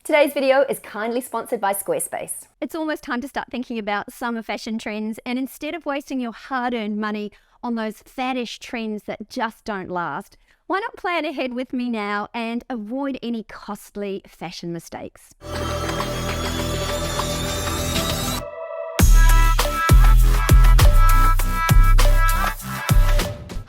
Today's video is kindly sponsored by Squarespace. It's almost time to start thinking about summer fashion trends, and instead of wasting your hard-earned money on those faddish trends that just don't last, why not plan ahead with me now and avoid any costly fashion mistakes?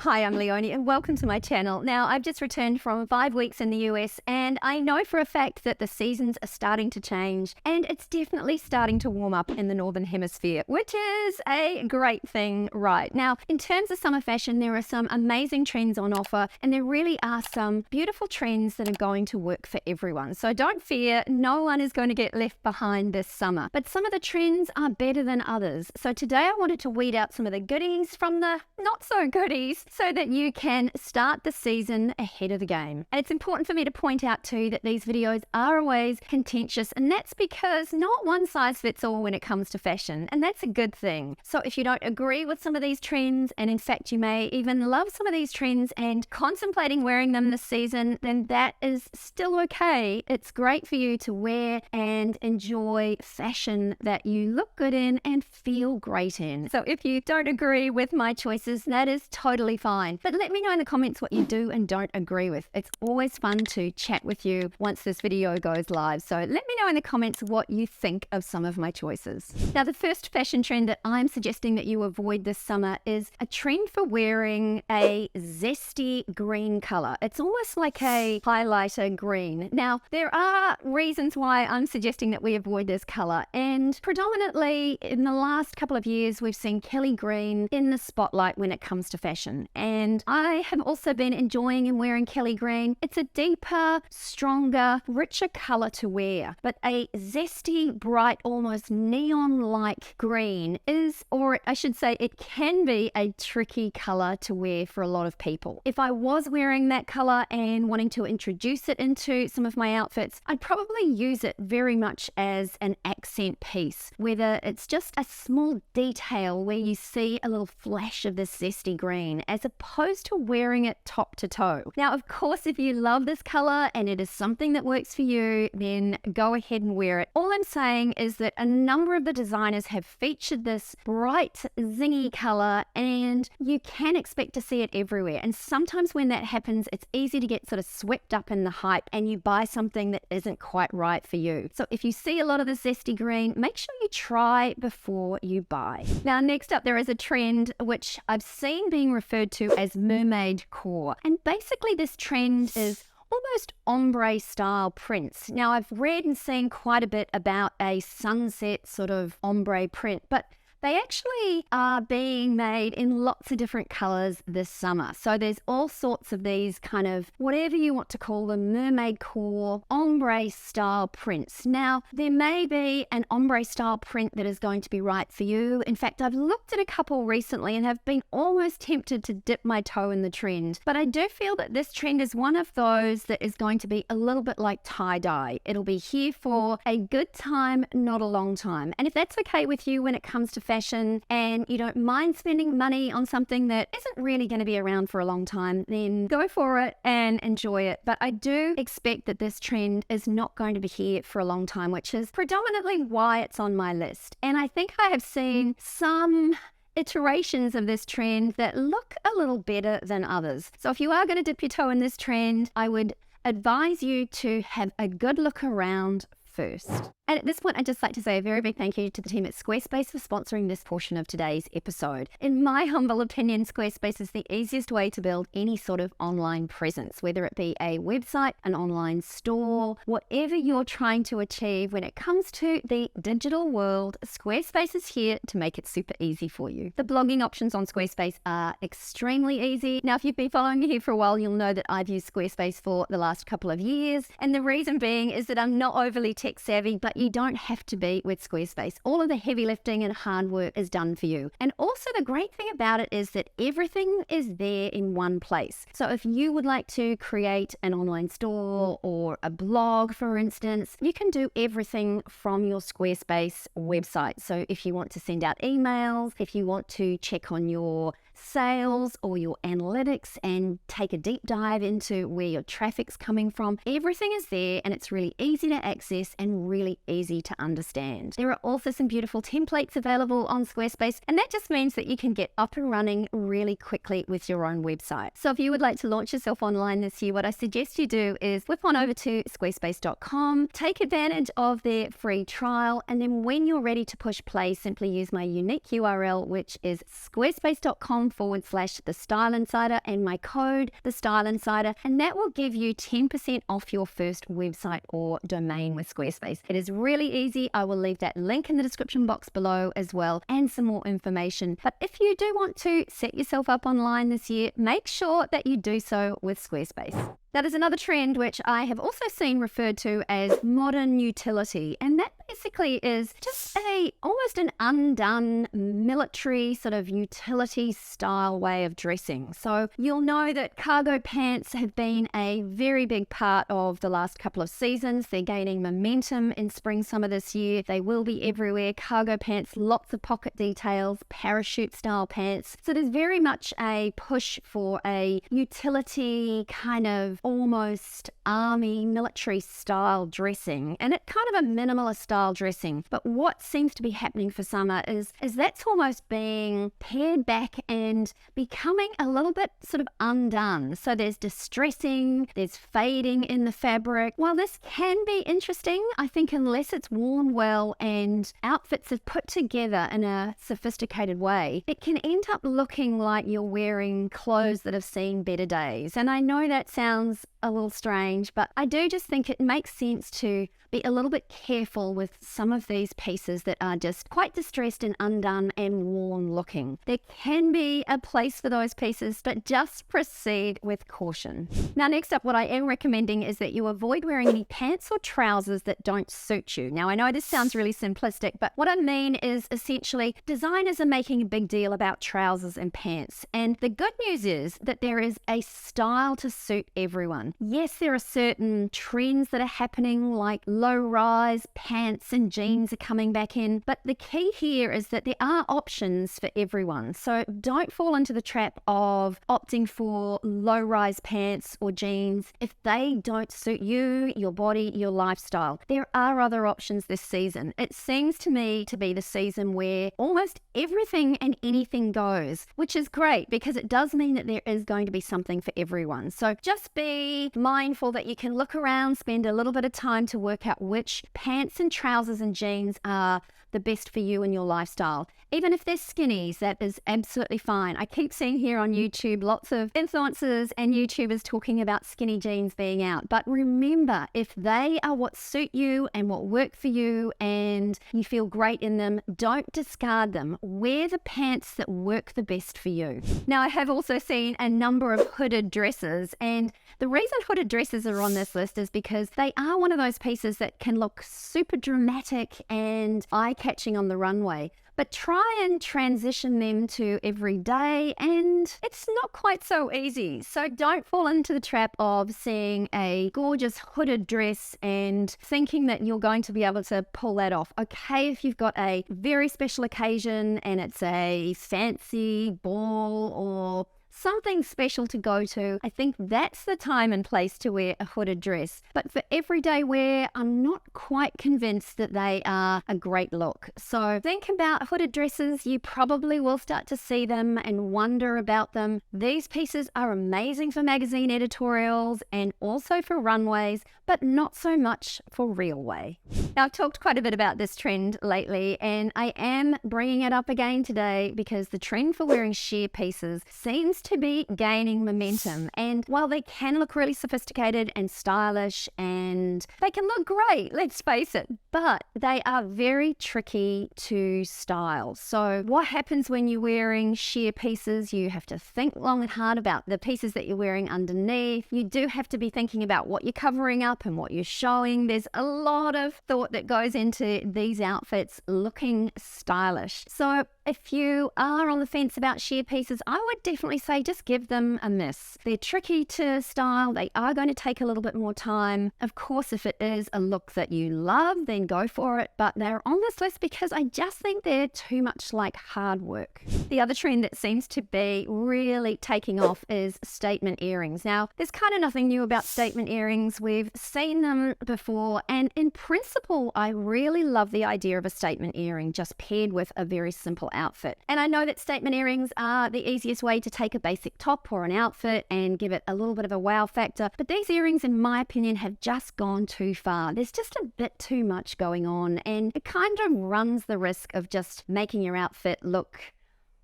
Hi, I'm Leonie and welcome to my channel. Now, I've just returned from 5 weeks in the US and I know for a fact that the seasons are starting to change and it's definitely starting to warm up in the Northern Hemisphere, which is a great thing right now. In terms of summer fashion, there are some amazing trends on offer and there really are some beautiful trends that are going to work for everyone. So don't fear, no one is going to get left behind this summer. But some of the trends are better than others. So today I wanted to weed out some of the goodies from the not so goodies, so that you can start the season ahead of the game. And it's important for me to point out too that these videos are always contentious, and that's because not one size fits all when it comes to fashion, and that's a good thing. So if you don't agree with some of these trends, and in fact you may even love some of these trends and contemplating wearing them this season, then that is still okay. It's great for you to wear and enjoy fashion that you look good in and feel great in. So if you don't agree with my choices, that is totally fine. But let me know in the comments what you do and don't agree with. It's always fun to chat with you once this video goes live. So let me know in the comments what you think of some of my choices. Now, the first fashion trend that I'm suggesting that you avoid this summer is a trend for wearing a zesty green color. It's almost like a highlighter green. Now, there are reasons why I'm suggesting that we avoid this color, and predominantly in the last couple of years we've seen Kelly green in the spotlight when it comes to fashion. And I have also been enjoying and wearing Kelly green. It's a deeper, stronger, richer color to wear, but a zesty, bright, almost neon-like green is, or I should say it can be, a tricky color to wear for a lot of people. If I was wearing that color and wanting to introduce it into some of my outfits, I'd probably use it very much as an accent piece, whether it's just a small detail where you see a little flash of this zesty green, as opposed to wearing it top to toe. Now, of course, if you love this color and it is something that works for you, then go ahead and wear it. All I'm saying is that a number of the designers have featured this bright, zingy color, and you can expect to see it everywhere. And sometimes when that happens, it's easy to get sort of swept up in the hype and you buy something that isn't quite right for you. So if you see a lot of the zesty green, make sure you try before you buy. Now, next up, there is a trend which I've seen being referred to as Mermaid Core. And basically this trend is almost ombre style prints. Now, I've read and seen quite a bit about a sunset sort of ombre print, but they actually are being made in lots of different colors this summer. So there's all sorts of these kind of, whatever you want to call them, Mermaid Core, ombre style prints. Now, there may be an ombre style print that is going to be right for you. In fact, I've looked at a couple recently and have been almost tempted to dip my toe in the trend. But I do feel that this trend is one of those that is going to be a little bit like tie-dye. It'll be here for a good time, not a long time. And if that's okay with you when it comes to fashion and you don't mind spending money on something that isn't really going to be around for a long time, then go for it and enjoy it. But I do expect that this trend is not going to be here for a long time, which is predominantly why it's on my list. And I think I have seen some iterations of this trend that look a little better than others. So if you are going to dip your toe in this trend, I would advise you to have a good look around first. And at this point, I'd just like to say a very big thank you to the team at Squarespace for sponsoring this portion of today's episode. In my humble opinion, Squarespace is the easiest way to build any sort of online presence, whether it be a website, an online store, whatever you're trying to achieve when it comes to the digital world, Squarespace is here to make it super easy for you. The blogging options on Squarespace are extremely easy. Now, if you've been following me here for a while, you'll know that I've used Squarespace for the last couple of years. And the reason being is that I'm not overly tech savvy, but you don't have to be with Squarespace. All of the heavy lifting and hard work is done for you. And also the great thing about it is that everything is there in one place. So if you would like to create an online store or a blog, for instance, you can do everything from your Squarespace website. So if you want to send out emails, if you want to check on your sales or your analytics and take a deep dive into where your traffic's coming from. Everything is there and it's really easy to access and really easy to understand. There are also some beautiful templates available on Squarespace, and that just means that you can get up and running really quickly with your own website. So if you would like to launch yourself online this year, what I suggest you do is whip on over to squarespace.com, take advantage of their free trial, and then when you're ready to push play, simply use my unique URL, which is squarespace.com/The Style Insider and my code, The Style Insider, and that will give you 10% off your first website or domain with Squarespace. It is really easy. I will leave that link in the description box below as well, and some more information. But if you do want to set yourself up online this year, make sure that you do so with Squarespace. That is another trend which I have also seen referred to as modern utility, and that basically is just almost an undone military sort of utility style way of dressing. So you'll know that cargo pants have been a very big part of the last couple of seasons. They're gaining momentum in spring summer this year. They will be everywhere. Cargo pants, lots of pocket details, parachute style pants. So there's very much a push for a utility kind of almost army military style dressing, and it kind of a minimalist style dressing. But what seems to be happening for summer is that's almost being pared back and becoming a little bit sort of undone. So there's distressing, there's fading in the fabric. While this can be interesting, I think unless it's worn well and outfits are put together in a sophisticated way, it can end up looking like you're wearing clothes that have seen better days. And I know that sounds a little strange, but I do just think it makes sense to be a little bit careful with some of these pieces that are just quite distressed and undone and worn looking. There can be a place for those pieces, but just proceed with caution. Now, next up, what I am recommending is that you avoid wearing any pants or trousers that don't suit you. Now, I know this sounds really simplistic, but what I mean is essentially designers are making a big deal about trousers and pants. And the good news is that there is a style to suit everyone. Yes, there are certain trends that are happening, like low-rise pants and jeans are coming back in, but the key here is that there are options for everyone. So don't fall into the trap of opting for low-rise pants or jeans if they don't suit you, your body, your lifestyle. There are other options this season. It seems to me to be the season where almost everything and anything goes, which is great because it does mean that there is going to be something for everyone. So just be mindful that you can look around, spend a little bit of time to work out which pants and trousers and jeans are the best for you and your lifestyle. Even if they're skinnies, that is absolutely fine. I keep seeing here on YouTube lots of influencers and YouTubers talking about skinny jeans being out. But remember, if they are what suit you and what work for you and you feel great in them, don't discard them. Wear the pants that work the best for you. Now, I have also seen a number of hooded dresses, and the reason hooded dresses are on this list is because they are one of those pieces that can look super dramatic and eye-catching on the runway, but try and transition them to everyday, and it's not quite so easy. So don't fall into the trap of seeing a gorgeous hooded dress and thinking that you're going to be able to pull that off. Okay, if you've got a very special occasion and it's a fancy ball or something special to go to, I think that's the time and place to wear a hooded dress. But for everyday wear, I'm not quite convinced that they are a great look. So think about hooded dresses. You probably will start to see them and wonder about them. These pieces are amazing for magazine editorials and also for runways, but not so much for real way. Now, I've talked quite a bit about this trend lately, and I am bringing it up again today because the trend for wearing sheer pieces seems to be gaining momentum. And while they can look really sophisticated and stylish and they can look great, let's face it, but they are very tricky to style. So what happens when you're wearing sheer pieces? You have to think long and hard about the pieces that you're wearing underneath. You do have to be thinking about what you're covering up and what you're showing. There's a lot of thought that goes into these outfits looking stylish. So if you are on the fence about sheer pieces, I would definitely say just give them a miss. They're tricky to style. They are going to take a little bit more time. Of course, if it is a look that you love, then then go for it, but they're on this list because I just think they're too much like hard work. The other trend that seems to be really taking off is statement earrings. Now, there's kind of nothing new about statement earrings. We've seen them before, and in principle, I really love the idea of a statement earring just paired with a very simple outfit. And I know that statement earrings are the easiest way to take a basic top or an outfit and give it a little bit of a wow factor, but these earrings, in my opinion, have just gone too far. There's just a bit too much going on, and it kind of runs the risk of just making your outfit look,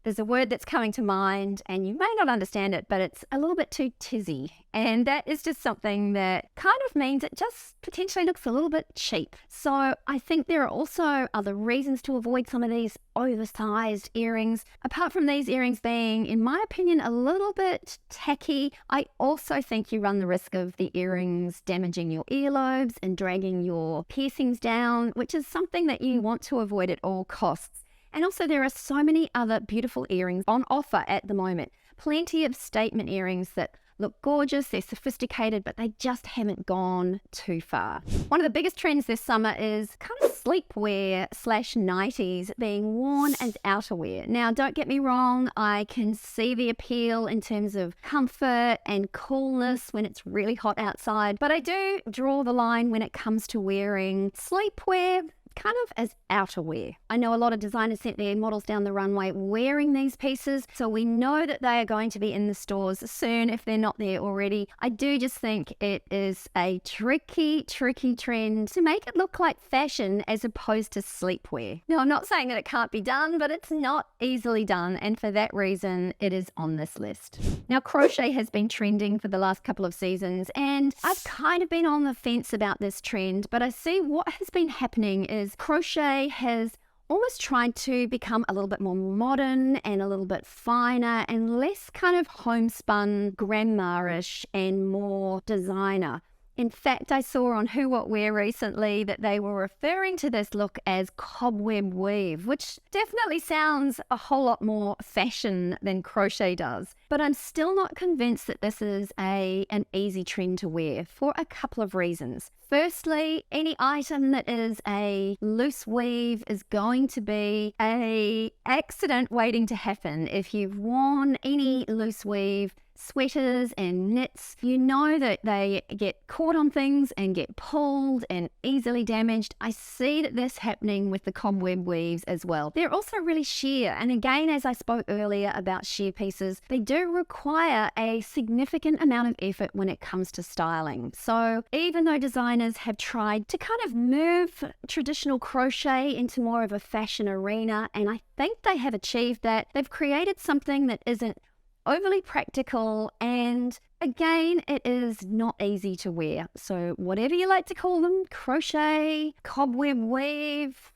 there's a word that's coming to mind and you may not understand it, but it's a little bit too tizzy. And that is just something that kind of means it just potentially looks a little bit cheap. So I think there are also other reasons to avoid some of these oversized earrings. Apart from these earrings being, in my opinion, a little bit tacky, I also think you run the risk of the earrings damaging your earlobes and dragging your piercings down, which is something that you want to avoid at all costs. And also there are so many other beautiful earrings on offer at the moment. Plenty of statement earrings that look gorgeous, they're sophisticated, but they just haven't gone too far. One of the biggest trends this summer is kind of sleepwear / nighties being worn as outerwear. Now, don't get me wrong, I can see the appeal in terms of comfort and coolness when it's really hot outside, but I do draw the line when it comes to wearing sleepwear kind of as outerwear. I know a lot of designers sent their models down the runway wearing these pieces, so we know that they are going to be in the stores soon if they're not there already. I do just think it is a tricky trend to make it look like fashion as opposed to sleepwear. Now, I'm not saying that it can't be done, but it's not easily done, and for that reason, it is on this list. Now, crochet has been trending for the last couple of seasons, and I've kind of been on the fence about this trend, but I see what has been happening is crochet has almost tried to become a little bit more modern and a little bit finer and less kind of homespun, grandma-ish and more designer. In fact, I saw on Who What Wear recently that they were referring to this look as cobweb weave, which definitely sounds a whole lot more fashion than crochet does. But I'm still not convinced that this is an easy trend to wear for a couple of reasons. Firstly, any item that is a loose weave is going to be an accident waiting to happen. If you've worn any loose weave sweaters and knits, you know that they get caught on things and get pulled and easily damaged. I see that this happening with the cobweb weaves as well. They're also really sheer, and again, as I spoke earlier about sheer pieces, they do require a significant amount of effort when it comes to styling. So even though designers have tried to kind of move traditional crochet into more of a fashion arena, and I think they have achieved that, they've created something that isn't overly practical, and again, it is not easy to wear. So whatever you like to call them, crochet, cobweb weave,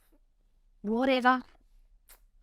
whatever,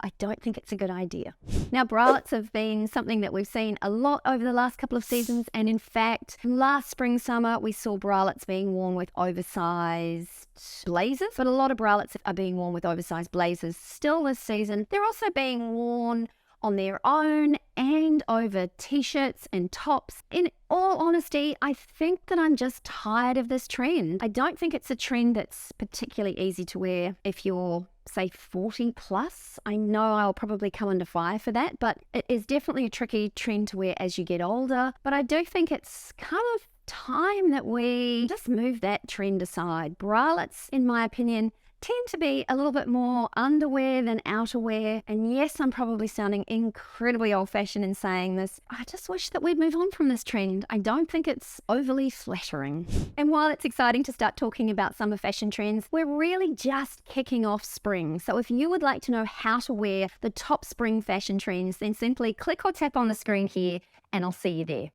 I don't think it's a good idea. Now, bralettes have been something that we've seen a lot over the last couple of seasons, and in fact, last spring, summer, we saw bralettes being worn with oversized blazers, but a lot of bralettes are being worn with oversized blazers still this season. They're also being worn on their own and over t-shirts and tops. In all honesty, I think that I'm just tired of this trend. I don't think it's a trend that's particularly easy to wear if you're, say, 40 plus. I know I'll probably come under fire for that, but it is definitely a tricky trend to wear as you get older. But I do think it's kind of time that we just move that trend aside. Bralettes, in my opinion, tend to be a little bit more underwear than outerwear. And yes, I'm probably sounding incredibly old-fashioned in saying this. I just wish that we'd move on from this trend. I don't think it's overly flattering. And while it's exciting to start talking about summer fashion trends, we're really just kicking off spring. So if you would like to know how to wear the top spring fashion trends, then simply click or tap on the screen here and I'll see you there.